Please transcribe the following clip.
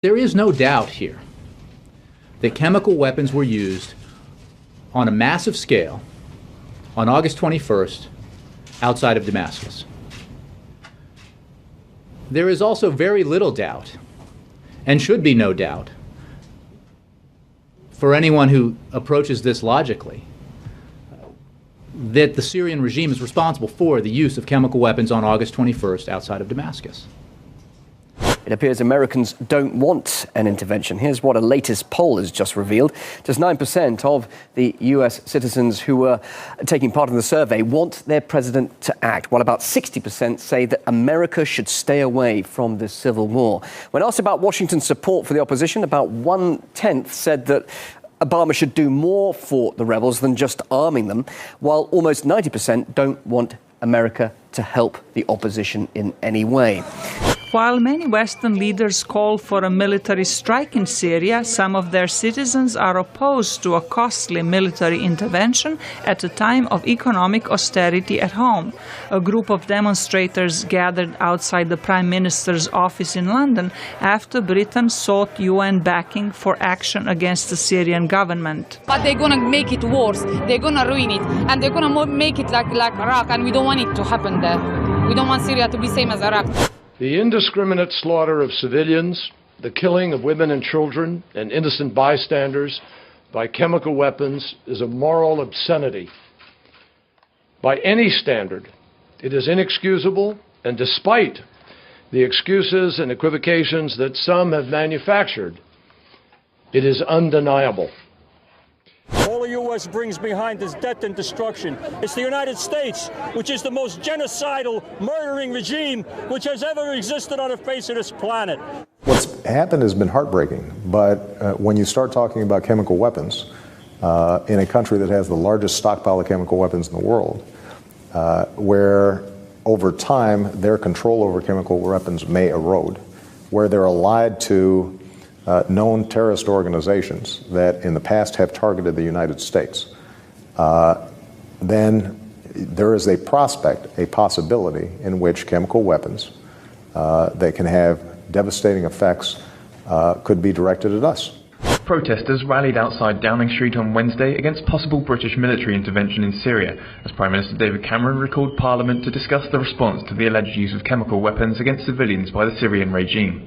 There is no doubt here that chemical weapons were used on a massive scale on August 21st outside of Damascus. There is also very little doubt, and should be no doubt, for anyone who approaches this logically, that the Syrian regime is responsible for the use of chemical weapons on August 21st outside of Damascus. It appears Americans don't want an intervention. Here's what a latest poll has just revealed. Just 9% of the US citizens who were taking part in the survey want their president to act, while about 60% say that America should stay away from this civil war. When asked about Washington's support for the opposition, about 1/10 said that Obama should do more for the rebels than just arming them, while almost 90% don't want America to help the opposition in any way. While many Western leaders call for a military strike in Syria, some of their citizens are opposed to a costly military intervention at a time of economic austerity at home. A group of demonstrators gathered outside the Prime Minister's office in London after Britain sought UN backing for action against the Syrian government. But they're going to make it worse, they're going to ruin it, and they're going to make it like Iraq, and we don't want it to happen there. We don't want Syria to be same as Iraq. The indiscriminate slaughter of civilians, the killing of women and children and innocent bystanders by chemical weapons is a moral obscenity. By any standard, it is inexcusable, and despite the excuses and equivocations that some have manufactured, it is undeniable. All the U.S. brings behind is death and destruction. It's the United States, which is the most genocidal, murdering regime which has ever existed on the face of this planet. What's happened has been heartbreaking, but when you start talking about chemical weapons in a country that has the largest stockpile of chemical weapons in the world, where over time their control over chemical weapons may erode, where they're allied to known terrorist organizations that in the past have targeted the United States, then there is a prospect, a possibility in which chemical weapons that can have devastating effects could be directed at us. Protesters rallied outside Downing Street on Wednesday against possible British military intervention in Syria, as Prime Minister David Cameron recalled Parliament to discuss the response to the alleged use of chemical weapons against civilians by the Syrian regime.